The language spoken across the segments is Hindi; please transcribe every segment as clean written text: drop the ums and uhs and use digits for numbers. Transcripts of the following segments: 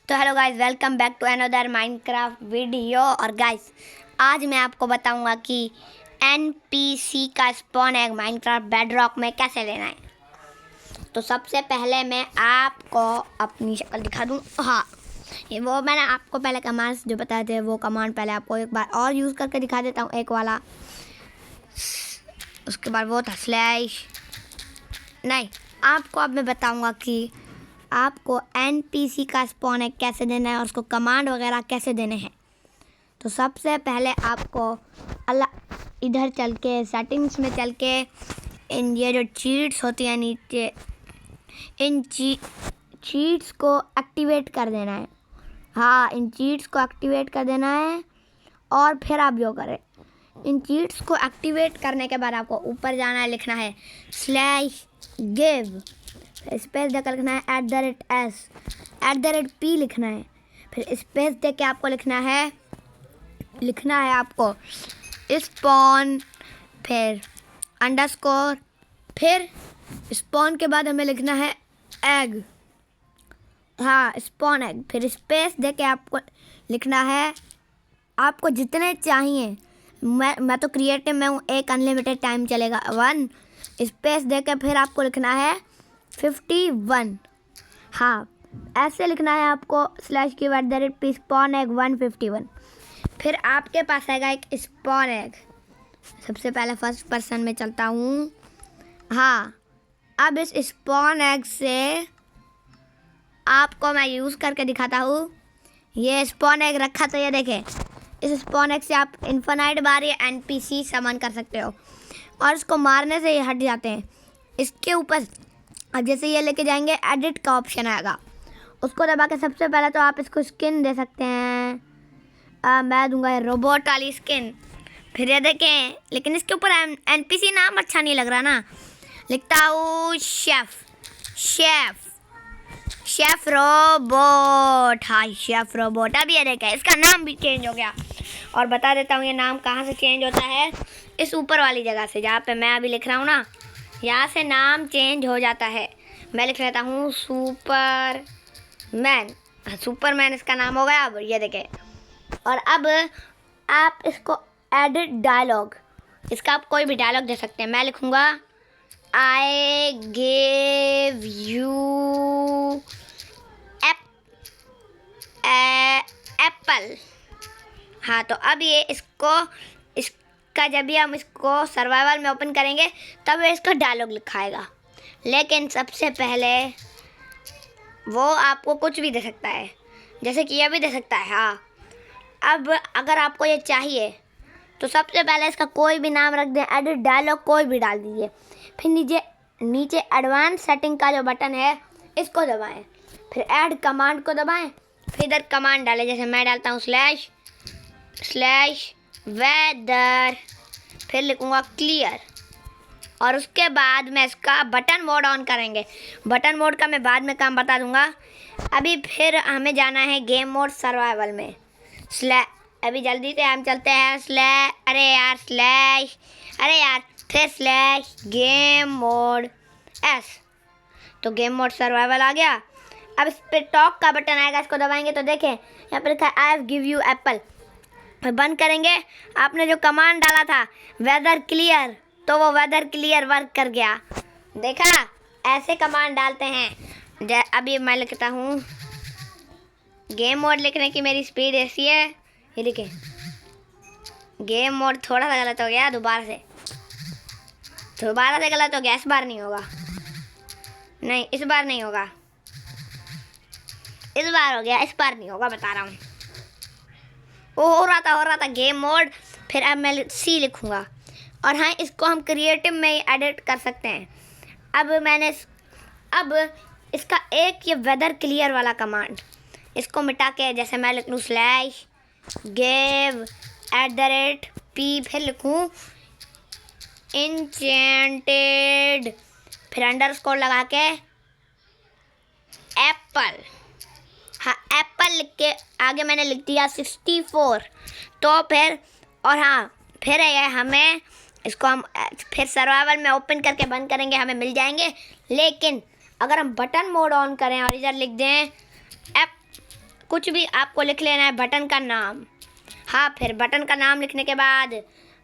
तो hello guys, welcome back to another Minecraft video. और गाइस, आज मैं आपको बताऊंगा कि एनपीसी का स्पॉन एग माइनक्राफ्ट बेडरॉक में कैसे लेना है। तो सबसे पहले मैं आपको अपनी शक्ल दिखा दूं। हाँ, ये वो मैंने आपको पहले कमांड्स जो बताए थे, वो कमांड पहले आपको एक बार और यूज़ करके दिखा देता हूँ। एक वाला, उसके बाद वो था स्लैश। नहीं, आपको अब मैं बताऊँगा कि आपको एनपीसी का स्पॉन एग कैसे देना है और उसको कमांड वगैरह कैसे देने हैं। तो सबसे पहले आपको इधर चल के सेटिंग्स में चल के इन ये जो चीट्स होती हैं नीचे, इन चीट्स को एक्टिवेट कर देना है। हाँ, इन चीट्स को एक्टिवेट कर देना है। और फिर आप जो करें, इन चीट्स को एक्टिवेट करने के बाद आपको ऊपर जाना है, लिखना है स्लैश गिव, स्पेस देकर लिखना है @s, @p लिखना है। फिर स्पेस दे के आपको लिखना है आपको स्पॉन, फिर अंडरस्कोर, फिर स्पॉन के बाद हमें लिखना है एग। हाँ, स्पॉन एग। फिर स्पेस दे के आपको लिखना है आपको जितने चाहिए। मैं तो क्रिएटिव में हूँ, एक अनलिमिटेड टाइम चलेगा 1। स्पेस दे के फिर आपको लिखना है 51। हाँ, ऐसे लिखना है आपको स्लैश की @ स्पॉन एग 151। फिर आपके पास आएगा एक स्पॉन एग। सबसे पहले फर्स्ट पर्सन में चलता हूँ। हाँ, अब इस स्पॉन एग से आपको मैं यूज़ करके दिखाता हूँ। ये स्पॉन एग रखा, तो ये देखें, इस स्पॉन एग से आप इन्फिनाइट बार या एनपीसी समन कर सकते हो और इसको मारने से ये हट जाते हैं। इसके ऊपर अब जैसे ये लेके जाएंगे, एडिट का ऑप्शन आएगा, उसको दबा के सबसे पहले तो आप इसको स्किन दे सकते हैं। मैं दूंगा ये रोबोट वाली स्किन। फिर ये देखें, लेकिन इसके ऊपर एनपीसी नाम अच्छा नहीं लग रहा ना, लिखता हूँ शेफ रोबोट। हाँ, शेफ रोबोट। अब ये देखें, इसका नाम भी चेंज हो गया। और बता देता हूँ ये नाम कहाँ से चेंज होता है, इस ऊपर वाली जगह से, जहाँ पे मैं अभी लिख रहा हूँ ना, यहाँ से नाम चेंज हो जाता है। मैं लिख लेता हूँ सुपरमैन इसका नाम हो गया। अब ये देखें, और अब आप इसको एडिट डायलॉग, इसका आप कोई भी डायलॉग दे सकते हैं। मैं लिखूँगा आई गिव यू एप्पल। हाँ, तो अब ये इसका जब भी हम इसको सर्वाइवल में ओपन करेंगे तब इसका डायलॉग लिखाएगा। लेकिन सबसे पहले वो आपको कुछ भी दे सकता है, जैसे कि ये भी दे सकता है। हाँ, अब अगर आपको ये चाहिए तो सबसे पहले इसका कोई भी नाम रख दें, एडिट डायलॉग कोई भी डाल दीजिए। फिर नीचे एडवांस सेटिंग का जो बटन है, इसको दबाएं। फिर ऐड कमांड को दबाएं। फिर इधर कमांड डालें, जैसे मैं डालता हूँ स्लैश वेदर, फिर लिखूँगा क्लियर। और उसके बाद में इसका बटन मोड ऑन करेंगे। बटन मोड का मैं बाद में काम बता दूंगा। अभी फिर हमें जाना है गेम मोड सर्वाइवल में। अभी जल्दी से हम चलते हैं फिर स्लैश गेम मोड S। तो गेम मोड सर्वाइवल आ गया। अब इस पर टॉक का बटन आएगा, इसको दबाएंगे तो देखें यहाँ पर लिखा है आई गिव यू एप्पल। बंद करेंगे, आपने जो कमांड डाला था वेदर क्लियर, तो वो वेदर क्लियर वर्क कर गया। देखा, ऐसे कमांड डालते हैं। अभी मैं लिखता हूँ, गेम मोड लिखने की मेरी स्पीड ऐसी है, ये लिखे। गेम मोड थोड़ा सा गलत हो गया, दोबारा से गलत हो गया। इस बार नहीं होगा, नहीं इस बार नहीं होगा, इस बार हो गया, इस बार नहीं होगा, बता रहा हूँ। हो रहा था गेम मोड। फिर अब मैं C लिखूँगा। और हाँ, इसको हम क्रिएटिव में ही एडिट कर सकते हैं। अब इसका एक ये वेदर क्लियर वाला कमांड, इसको मिटा के जैसे मैं लिख लूँ स्लैश गिव @p, फिर लिखूँ इंचेंटेड, फिर अंडरस्कोर लगा के एप्पल। हाँ, एप्पल लिख के आगे मैंने लिख दिया 64। तो फिर है हमें इसको हम फिर सर्वाइवल में ओपन करके बंद करेंगे, हमें मिल जाएंगे। लेकिन अगर हम बटन मोड ऑन करें और इधर लिख दें कुछ भी आपको लिख लेना है, बटन का नाम। हाँ, फिर बटन का नाम लिखने के बाद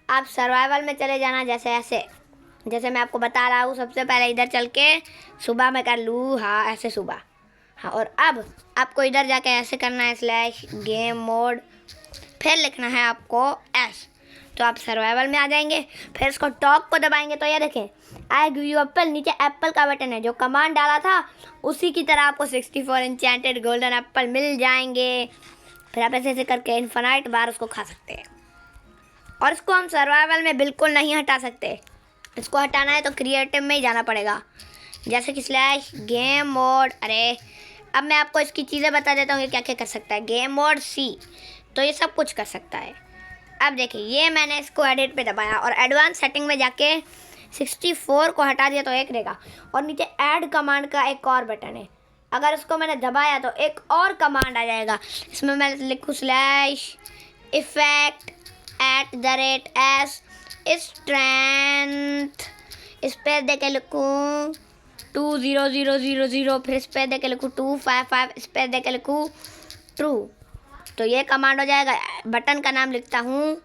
आप सर्वाइवल में चले जाना, जैसे ऐसे, जैसे मैं आपको बता रहा हूँ। सबसे पहले इधर चल के सुबह में कर लूँ, हाँ ऐसे सुबह। हाँ, और अब आपको इधर जाके ऐसे करना है स्लैश गेम मोड, फिर लिखना है आपको एस, तो आप सर्वाइवल में आ जाएंगे। फिर इसको टॉक को दबाएंगे तो ये देखें आई गिव यू एप्पल, नीचे एप्पल का बटन है। जो कमांड डाला था उसी की तरह आपको 64 एन्चेंटेड गोल्डन एप्पल मिल जाएंगे। फिर आप ऐसे ऐसे करके इन्फिनाइट बार उसको खा सकते हैं। और इसको हम सर्वाइवल में बिल्कुल नहीं हटा सकते, इसको हटाना है तो क्रिएटिव में ही जाना पड़ेगा, जैसे कि स्लैश गेम मोड। अरे अब मैं आपको इसकी चीज़ें बता देता हूँ, ये क्या क्या कर सकता है। गेम मोड सी, तो ये सब कुछ कर सकता है। अब देखिए, ये मैंने इसको एडिट पे दबाया और एडवांस सेटिंग में जाके 64 को हटा दिया तो एक रहेगा। और नीचे ऐड कमांड का एक और बटन है, अगर उसको मैंने दबाया तो एक और कमांड आ जाएगा। इसमें मैं लिखूँ स्लैश इफेक्ट @s स्ट्रेंथ, इस पर दे के लिखूँ 20000, फिर इस पर दे के लिखूँ 255, इस पर दे के लिखूँ ट्रू, तो ये कमांड हो जाएगा। बटन का नाम लिखता हूँ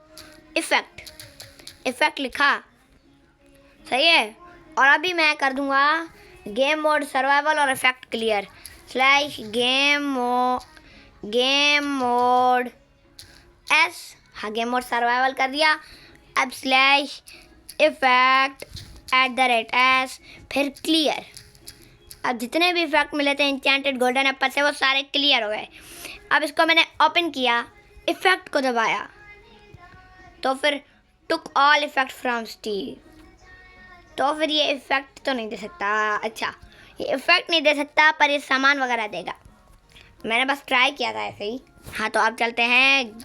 इफेक्ट लिखा, सही है। और अभी मैं कर दूंगा गेम मोड सर्वाइवल और effect clear slash game mode S, हाँ गेम मोड सर्वाइवल कर दिया। अब स्लैश इफेक्ट @s, फिर क्लियर। अब जितने भी इफेक्ट मिले थे एन्चेंटेड गोल्डन एप्पल से वो सारे क्लियर हो गए। अब इसको मैंने ओपन किया, इफेक्ट को दबाया तो फिर took all effect from Steve, तो फिर ये इफेक्ट तो नहीं दे सकता। अच्छा, ये इफेक्ट नहीं दे सकता पर ये सामान वगैरह देगा। मैंने बस ट्राई किया था ऐसे ही। हाँ, तो अब चलते हैं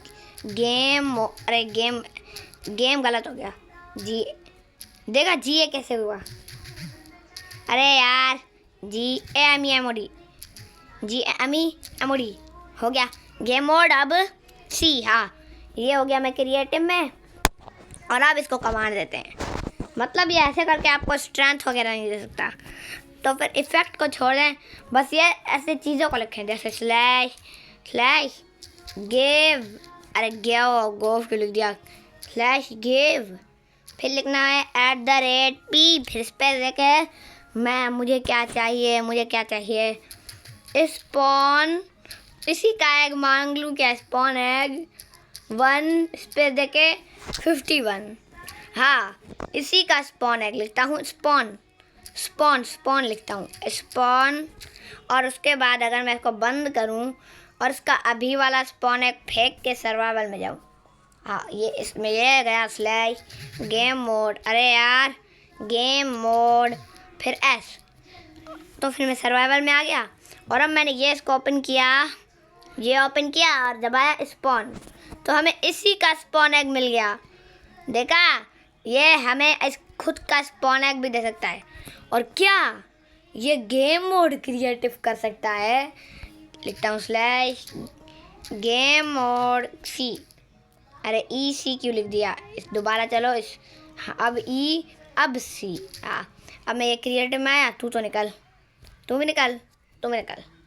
गेम गलत हो गया, जी देगा जी ए कैसे हुआ, अरे यार GAMEMOD हो गया गेम मोड। अब सी, हाँ ये हो गया मैं क्रिएटिव में। और अब इसको कमांड देते हैं, मतलब ये ऐसे करके आपको स्ट्रेंथ वगैरह नहीं दे सकता। तो फिर इफेक्ट को छोड़ दें, बस ये ऐसे चीज़ों को लिखें जैसे स्लैश गिव, अरे गोव को लिख दिया स्लैश गिव, फिर लिखना है @p, फिर इस पर देखे मुझे क्या चाहिए स्पॉन, इसी का एग मांग लूँ क्या, स्पॉन एग 1, इस पर देखे 51, हाँ इसी का स्पॉन एग लिखता हूँ, स्पॉन लिखता हूँ स्पॉन। और उसके बाद अगर मैं इसको बंद करूँ और इसका अभी वाला स्पॉन एग फेंक के सर्वाइवल में जाऊँ, हाँ ये इसमें ये गया स्लैश गेम मोड, अरे यार गेम मोड फिर एस, तो फिर मैं सर्वाइवल में आ गया। और अब मैंने ये इसको ओपन किया और दबाया स्पॉन, तो हमें इसी का स्पॉन एग मिल गया। देखा, ये हमें इस खुद का स्पॉन एग भी दे सकता है। और क्या ये गेम मोड क्रिएटिव कर सकता है, लिखता हूँ स्लैश गेम मोड सी, अरे EC क्यों लिख दिया, इस दोबारा चलो इस, हाँ अब E अब C, हाँ अब मैं ये क्रिएटिव में आया, तू भी निकल,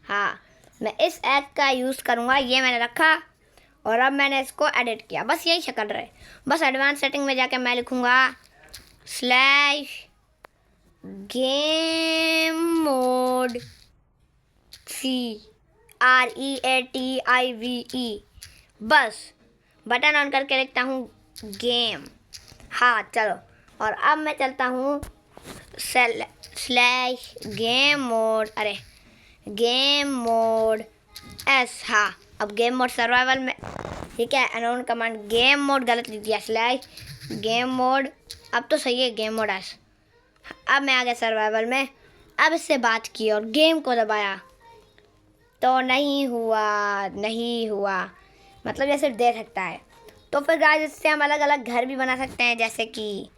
हाँ मैं इस एग का यूज़ करूँगा, ये मैंने रखा और अब मैंने इसको एडिट किया, बस यही शक्ल रहे। बस एडवांस सेटिंग में जाके मैं लिखूँगा स्लैश गेम मोड CREATIVE, बस बटन ऑन करके लिखता हूँ गेम, हाँ चलो। और अब मैं चलता हूँ स्लैश गेम मोड एस, हाँ अब गेम मोड सर्वाइवल में, ठीक है अननोन कमांड गेम मोड गलत लिख दिया स्लैश गेम मोड, अब तो सही है गेम मोड एस। अब मैं आ गया सर्वाइवल में, अब इससे बात की और गेम को दबाया तो नहीं हुआ, मतलब ये सिर्फ दे सकता है। तो फिर गाइस इससे हम अलग अलग घर भी बना सकते हैं, जैसे कि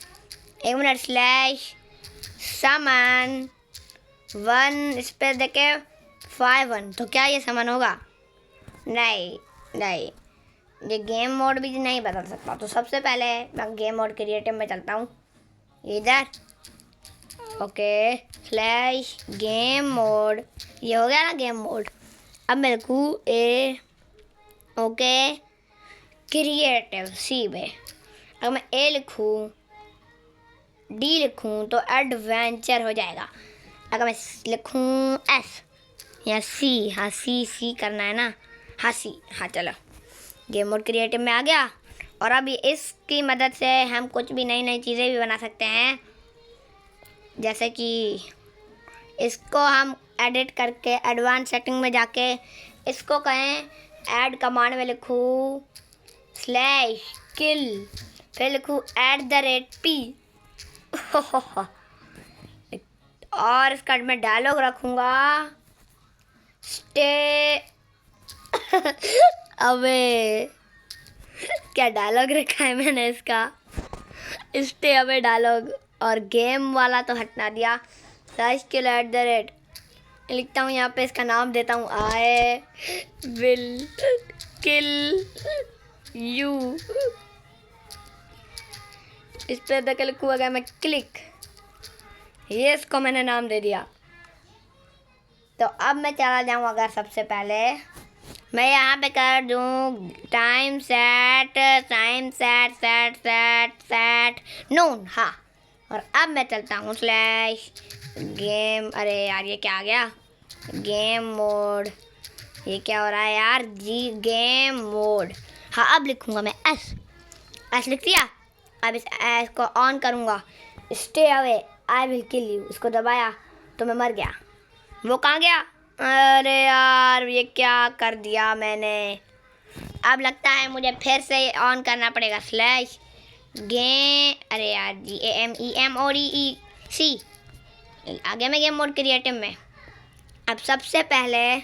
एक मिनट स्लैश सामान 1, इस पर देखे 51, तो क्या ये सामान होगा, नहीं ये गेम मोड भी नहीं बदल सकता। तो सबसे पहले मैं गेम मोड क्रिएटिव में चलता हूँ इधर, ओके स्लैश गेम मोड, ये हो गया ना गेम मोड। अब मैं लिखूँ ए ओके क्रिएटिव सी में। अगर मैं ए लिखूँ डी लिखूँ तो एडवेंचर हो जाएगा। अगर मैं लिखूँ एस या सी, हाँ सी करना है ना, हाँ सी, हाँ चलो गेम मोड क्रिएटिव में आ गया। और अब इसकी मदद से हम कुछ भी नई नई चीज़ें भी बना सकते हैं, जैसे कि इसको हम एडिट करके एडवांस सेटिंग में जाके इसको कहें ऐड कमांड में लिखूँ /kill, फिर लिखूँ @p और इसका मैं डायलॉग रखूँगा स्टे अवे। क्या डायलॉग रखा है मैंने इसका, स्टे अवे डायलॉग। और गेम वाला तो हटा दिया, /kill लिखता हूँ यहाँ पे, इसका नाम देता हूँ आई विल किल यू। इस पर देकर लिखूँ अगर मैं क्लिक, ये इसको मैंने नाम दे दिया। तो अब मैं चला जाऊँ, अगर सबसे पहले मैं यहाँ पे कर दूँ टाइम सेट नून, हाँ। और अब मैं चलता हूँ /गेम, अरे यार ये क्या आ गया, गेम मोड, ये क्या हो रहा है यार जी, गेम मोड, हाँ। अब लिखूँगा मैं एस लिख दिया। अब इस एस को ऑन करूँगा, stay away I will kill you, इसको दबाया तो मैं मर गया। वो कहाँ गया, अरे यार ये क्या कर दिया मैंने। अब लगता है मुझे फिर से ऑन करना पड़ेगा /गेम, अरे यार GAMEMODEC, आगे मैं गेम मोड क्रिएटिव में। अब सबसे पहले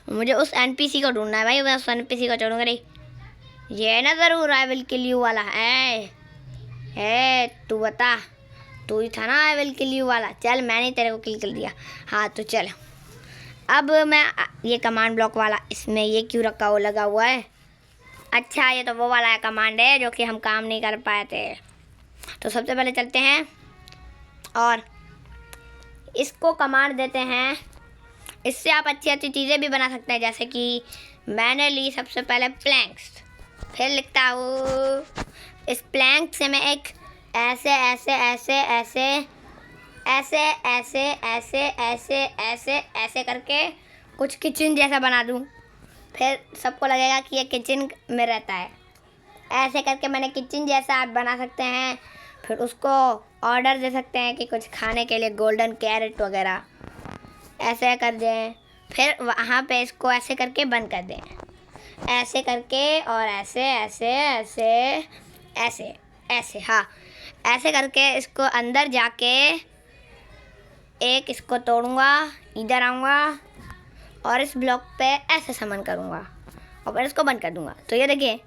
मुझे उस NPC को ढूंढना है भाई, मैं उस NPC को छोड़ूंगा नहीं। ये ना ज़रूर आई विल किल यू वाला है, तू बता, तू ही था ना आई विल किल यू वाला। चल मैंने तेरे को किल कर दिया, हाँ तो चल। अब मैं ये कमांड ब्लॉक वाला, इसमें ये क्यों रखा वो लगा हुआ है, अच्छा ये तो वो वाला कमांड है जो कि हम काम नहीं कर पाए थे। तो सबसे पहले चलते हैं और इसको कमांड देते हैं, इससे आप अच्छी अच्छी चीज़ें भी बना सकते हैं। जैसे कि मैंने ली सबसे पहले प्लैंक्स, फिर लिखता हूँ इस प्लैंक से मैं एक ऐसे ऐसे ऐसे ऐसे ऐसे ऐसे ऐसे ऐसे ऐसे ऐसे करके कुछ किचन जैसा बना दूँ, फिर सबको लगेगा कि ये किचन में रहता है। ऐसे करके मैंने किचन जैसा आप बना सकते हैं। फिर उसको ऑर्डर दे सकते हैं कि कुछ खाने के लिए गोल्डन कैरेट वगैरह ऐसे कर दें। फिर वहाँ पे इसको ऐसे करके बंद कर दें, ऐसे करके, और ऐसे ऐसे ऐसे ऐसे ऐसे, हाँ ऐसे करके इसको अंदर जाके एक इसको तोड़ूंगा, इधर आऊँगा और इस ब्लॉक पे ऐसे समन करूँगा और फिर इसको बंद कर दूँगा। तो ये देखिए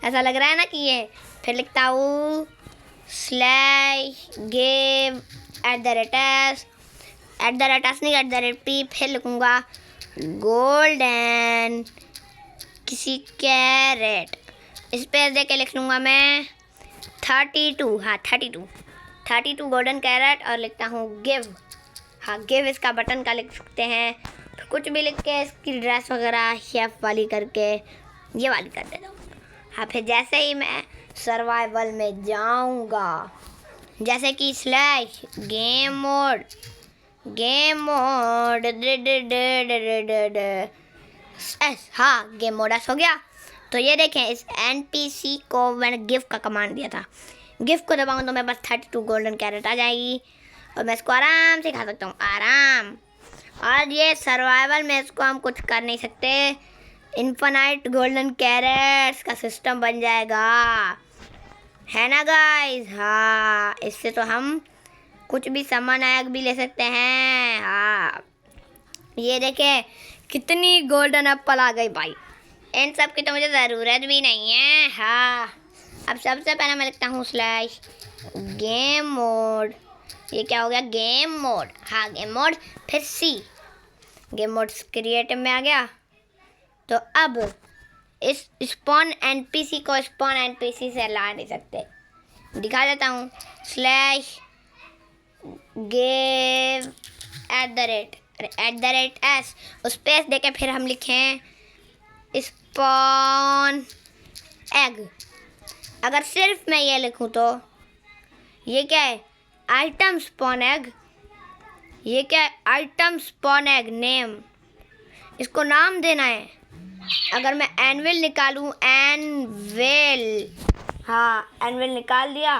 ऐसा लग रहा है ना कि ये। फिर लिखता हूँ /game @p, फिर लिखूँगा गोल्डन किसी कैरेट, इस पे दे के लिख लूँगा मैं 32, हाँ 32 गोल्डन कैरेट। और लिखता हूँ गिव, हाँ गिव इसका बटन का लिख सकते हैं। फिर कुछ भी लिख के इसकी ड्रेस वगैरह शेफ वाली करके ये वाली कर देता हूँ, हाँ। फिर जैसे ही मैं सर्वाइवल में जाऊँगा, जैसे कि /गेम मोड हाँ गेम मोड हो गया। तो ये देखें इस NPC को मैंने गिफ्ट का कमांड दिया था, गिफ्ट को दबाऊँ तो मैं बस 32 गोल्डन कैरेट आ जाएगी और मैं इसको आराम से खा सकता हूँ, आराम। और ये सर्वाइवल में इसको हम कुछ कर नहीं सकते, इन्फिनाइट गोल्डन कैरेट्स का सिस्टम बन जाएगा, है ना गाइस। हाँ इससे तो हम कुछ भी सामान आग भी ले सकते हैं, हाँ। ये देखे कितनी गोल्डन एप्पल आ गई भाई, इन सब की तो मुझे ज़रूरत भी नहीं है, हाँ। अब सबसे पहले मैं लिखता हूँ /गेम मोड, ये क्या हो गया गेम मोड, हाँ गेम मोड, फिर C, गेम मोड क्रिएटिव में आ गया। तो अब इस स्पॉन NPC को स्पॉन NPC से ला नहीं सकते, दिखा देता हूँ /game @s स्पेस देके फिर हम लिखें स्पॉन एग। अगर सिर्फ मैं ये लिखूं तो ये क्या है, आइटम स्पॉन एग। ये क्या है, आइटम स्पॉन एग नेम, इसको नाम देना है। अगर मैं एनविल निकालूं, एनविल, हाँ एनविल निकाल दिया।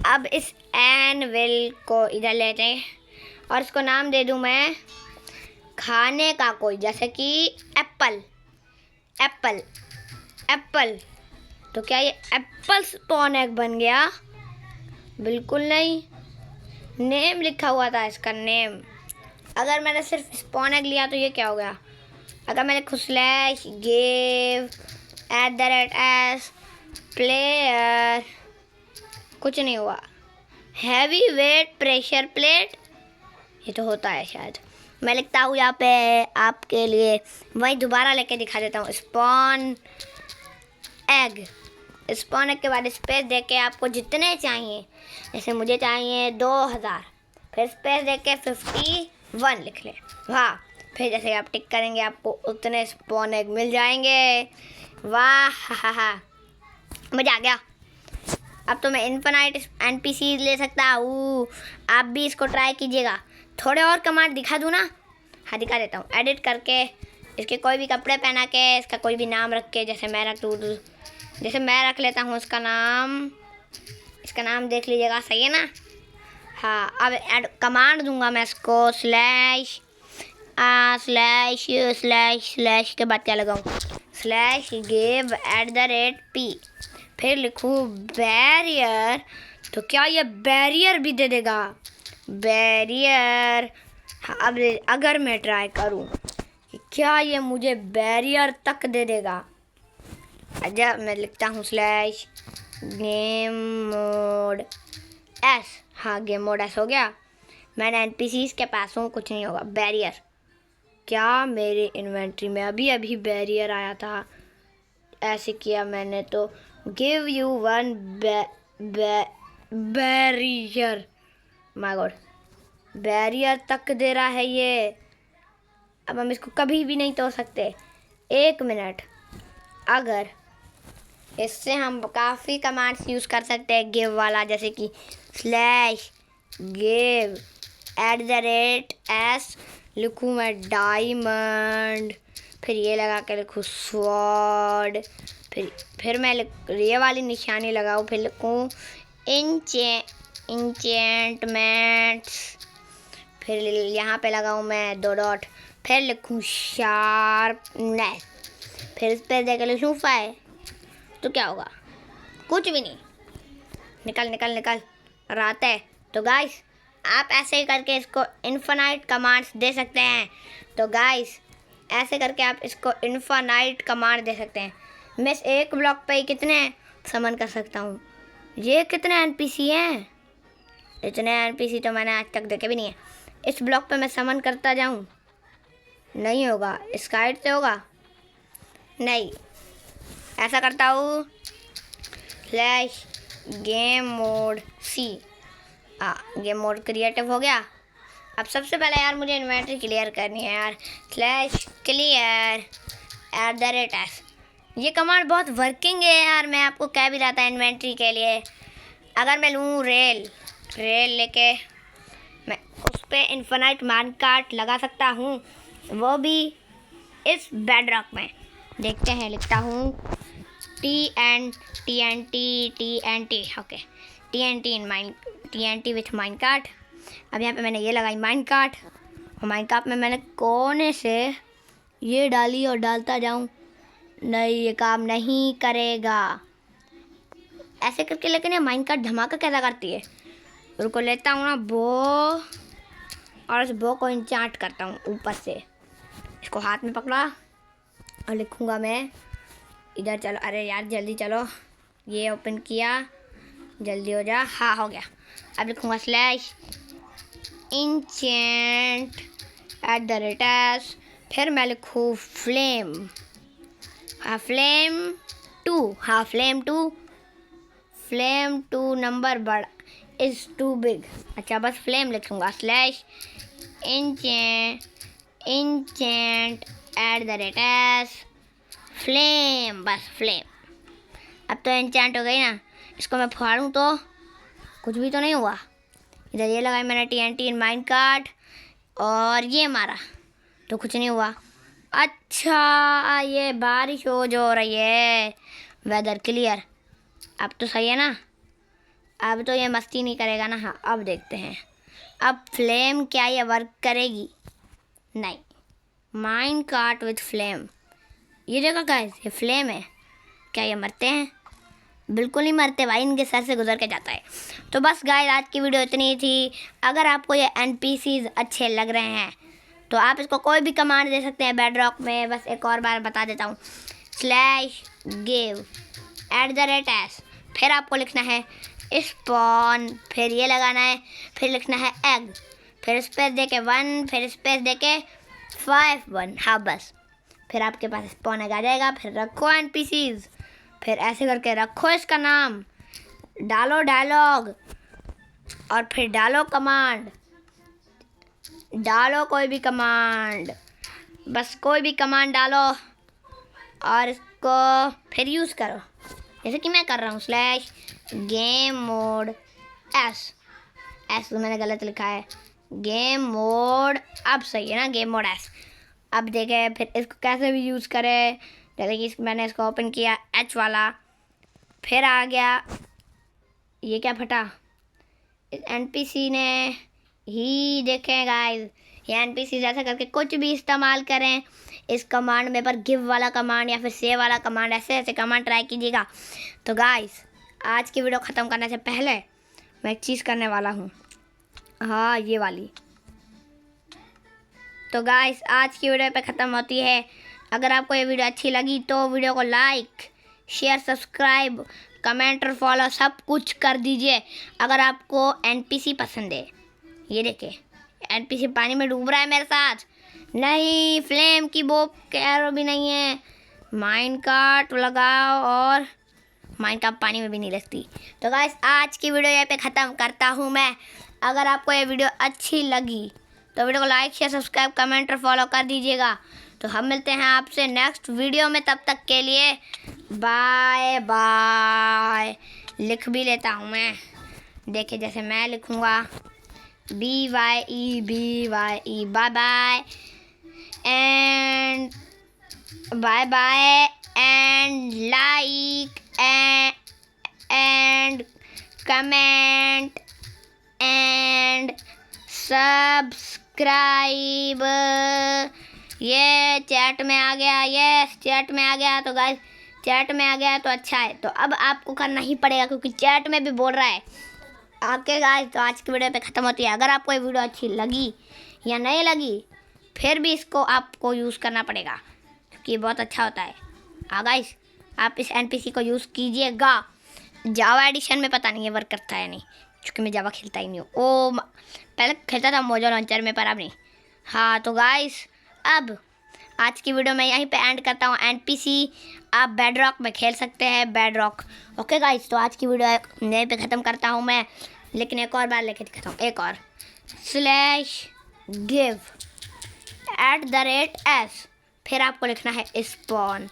अब इस एनविल को इधर लेते हैं और इसको नाम दे दूं मैं खाने का कोई, जैसे कि एप्पल, एप्पल, एप्पल। तो क्या ये एप्पल स्पॉन एग बन गया? बिल्कुल नहीं, नेम लिखा हुआ था इसका, नेम। अगर मैंने सिर्फ स्पॉन एग लिया तो ये क्या हो गया? अगर मैंने /give @s प्लेयर, कुछ नहीं हुआ। हैवी वेट प्रेशर प्लेट, ये तो होता है शायद। मैं लिखता हूँ यहाँ पे आपके लिए, वही दोबारा लेके दिखा देता हूँ। स्पॉन एग, स्पॉन एग के बाद स्पेस देके आपको जितने चाहिए, जैसे मुझे चाहिए 2000, फिर स्पेस देके 51 लिख लें। वाह, फिर जैसे आप टिक करेंगे आपको उतने स्पॉन एग मिल जाएंगे। वाह, हा, मज़ा आ गया। अब तो मैं इन्फिनाइट NPC ले सकता हूँ। आप भी इसको ट्राई कीजिएगा। थोड़े और कमांड दिखा दूँ ना? हाँ दिखा देता हूँ। एडिट करके इसके कोई भी कपड़े पहना के इसका कोई भी नाम रख के, जैसे मैं रख दूँ, जैसे मैं रख लेता हूँ इसका नाम देख लीजिएगा, सही है ना? हाँ, अब कमांड दूंगा मैं इसको, स्लैश के बाद क्या लगाऊँ, /give @p, फिर लिखूँ बैरियर। तो क्या ये बैरियर भी दे देगा? बैरियर। हाँ, अब अगर मैं ट्राई करूँ कि क्या ये मुझे बैरियर तक दे देगा? अच्छा, मैं लिखता हूँ /game mode s। हाँ, गेम मोड s हो गया। मैंने NPCs के पास हूँ, कुछ नहीं होगा। बैरियर, क्या मेरे इन्वेंट्री में अभी बैरियर आया था? ऐसे किया मैंने तो give you 1 barrier. My God, barrier तक दे रहा है ये। अब हम इसको कभी भी नहीं तोड़ सकते। 1 मिनट, अगर इससे हम काफ़ी कमांड्स यूज़ कर सकते हैं गिव वाला, जैसे कि /give @s लिखूँ मैं डायमंड, फिर ये लगा के लिखूँ स्वॉर्ड, फिर मैं ये वाली निशानी लगाऊँ, फिर लिखूँ इंचेंटमेंट्स, फिर यहाँ पे लगाऊँ मैं 2 डॉट, फिर लिखूँ शार्पनेस, फिर इस पर देकर लिखूँ 5। तो क्या होगा? कुछ भी नहीं। निकल रात है। तो गाइस, आप ऐसे ही करके इसको इन्फिनाइट कमांड्स दे सकते हैं। तो गाइस, ऐसे करके आप इसको इन्फिनाइट कमांड दे सकते हैं। मैं इस एक ब्लॉक पे ही कितने समन कर सकता हूँ? ये कितने NPC हैं? इतने NPC तो मैंने आज तक देखे भी नहीं है। इस ब्लॉक पे मैं समन करता जाऊँ, नहीं होगा। इसका हाइट से होगा? नहीं। ऐसा करता हूँ /game mode c। Game mode creative हो गया। अब सबसे पहले यार मुझे इन्वेंट्री क्लियर करनी है यार। /clear @s, ये कमांड बहुत वर्किंग है यार। मैं आपको कह भी रहा था इन्वेंट्री के लिए। अगर मैं लूँ रेल लेके मैं उस पर इन्फिनाइट माइनकार्ट लगा सकता हूँ, वो भी इस बेडरॉक में। देखते हैं, लिखता हूँ TNT okay, TNT with minecart. अब यहाँ पे मैंने ये लगाई माइनकार्ट, और माइनकार्ट में मैंने कोने से ये डाली और डालता जाऊँ। नहीं, ये काम नहीं करेगा ऐसे करके। लेकिन ये माइनकार्ट धमाका कैसा करती है? रुको, लेता हूँ ना बो, और इस बो को इंचार्ट करता हूँ ऊपर से। इसको हाथ में पकड़ा और लिखूँगा मैं, इधर चलो। अरे यार जल्दी चलो, ये ओपन किया, जल्दी हो जा। हाँ, हो गया। अब लिखूँगा /enchant @s, फिर मैं लिखूँ फ्लेम, फ्लेम 2 नंबर बड़ा इज़ टू बिग। अच्छा, बस फ्लेम लिखूँगा इंचेंट @ फ्लेम, बस फ्लेम। अब तो इंचेंट हो गई ना। इसको मैं फाड़ूं तो कुछ भी तो नहीं हुआ। इधर ये लगाई मैंने TNT इन माइनकार्ट और ये मारा तो कुछ नहीं हुआ। अच्छा, ये बारिश हो रही है, वेदर क्लियर। अब तो सही है ना। अब तो ये मस्ती नहीं करेगा ना। हाँ, अब देखते हैं अब फ्लेम क्या ये वर्क करेगी। नहीं, माइनकार्ट विथ फ्लेम। ये देखो गाइस, ये फ्लेम है। क्या ये मरते हैं? बिल्कुल नहीं मरते भाई, इनके सर से गुजर के जाता है। तो बस गाइस, आज की वीडियो इतनी ही थी। अगर आपको ये NPCs अच्छे लग रहे हैं तो आप इसको कोई भी कमांड दे सकते हैं बेडरॉक में। बस एक और बार बता देता हूँ, /give @s, फिर आपको लिखना है स्पॉन, फिर ये लगाना है, फिर लिखना है एग, फिर स्पेस देके 1, फिर स्पेस देके 5 1। हाँ बस, फिर आपके पास स्पॉन एग आ जाएगा। फिर रखो NPCs, फिर ऐसे करके रखो इसका नाम, डालो डायलॉग और फिर डालो कमांड, डालो कोई भी कमांड, बस कोई भी कमांड डालो और इसको फिर यूज़ करो, जैसे कि मैं कर रहा हूँ। /game mode s तो मैंने गलत लिखा है, गेम मोड। अब सही है ना, गेम मोड s। अब देखें फिर इसको कैसे भी यूज़ करें। जैसे कि मैंने इसको ओपन किया H वाला, फिर आ गया ये क्या फटा, इस NPC ने ही देखें गाइस, ये NPC जैसे करके कुछ भी इस्तेमाल करें इस कमांड में, पर गिव वाला कमांड या फिर सेव वाला कमांड, ऐसे ऐसे कमांड ट्राई कीजिएगा। तो गाइस, आज की वीडियो ख़त्म करने से पहले मैं एक चीज़ करने वाला हूँ। हाँ, ये वाली। तो गाइस, आज की वीडियो पे ख़त्म होती है। अगर आपको ये वीडियो अच्छी लगी तो वीडियो को लाइक, शेयर, सब्सक्राइब, कमेंट और फॉलो सब कुछ कर दीजिए। अगर आपको NPC पसंद है, ये देखिए NPC पानी में डूब रहा है मेरे साथ। नहीं, फ्लेम की वो कैरो भी नहीं है। माइनकार्ट लगाओ और माइनकार्ट पानी में भी नहीं लगती। तो गाइस, आज की वीडियो यहाँ पे ख़त्म करता हूँ मैं। अगर आपको ये वीडियो अच्छी लगी तो वीडियो को लाइक, शेयर, सब्सक्राइब, कमेंट और फॉलो कर दीजिएगा। तो हम मिलते हैं आपसे नेक्स्ट वीडियो में, तब तक के लिए बाय बाय। लिख भी लेता हूँ मैं, देखिए जैसे मैं लिखूँगा BYE BYE। Bye bye and bye bye and like and comment and subscribe. ये चैट में आ गया, यस चैट में आ गया। तो गाइस, चैट में आ गया तो अच्छा है। तो अब आपको करना ही पड़ेगा क्योंकि चैट में भी बोल रहा है। ओके गाइस, तो आज की वीडियो पे ख़त्म होती है। अगर आपको ये वीडियो अच्छी लगी या नहीं लगी, फिर भी इसको आपको यूज़ करना पड़ेगा क्योंकि ये बहुत अच्छा होता है। हाँ गाइस, आप इस NPC को यूज़ कीजिएगा। जावा एडिशन में पता नहीं है वर्क करता है नहीं, क्योंकि मैं जावा खेलता ही नहीं हूँ। पहले खेलता था मोजो लॉन्चर में, पर अब नहीं। हाँ तो गाइस, अब आज की वीडियो मैं यहीं पे एंड करता हूँ। NPC आप बेडरॉक में खेल सकते हैं, बेडरॉक। ओके गाइस, तो आज की वीडियो यहीं पे ख़त्म करता हूँ मैं, लेकिन एक और बार लेके दिखाता हूँ। एक और /give @s, फिर आपको लिखना है स्पॉन,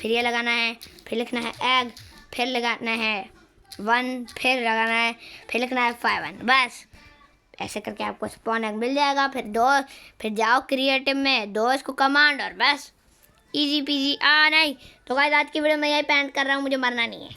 फिर ये लगाना है, फिर लिखना है एग, फिर लगाना है 1, फिर लगाना है, फिर लिखना है 5 1। बस ऐसे करके आपको स्पॉन एग मिल जाएगा। फिर जाओ क्रिएटिव में, दो इसको कमांड और बस इजी पीजी। नहीं तो गाइस, आज की वीडियो मैं यही पे एंड कर रहा हूँ, मुझे मरना नहीं है।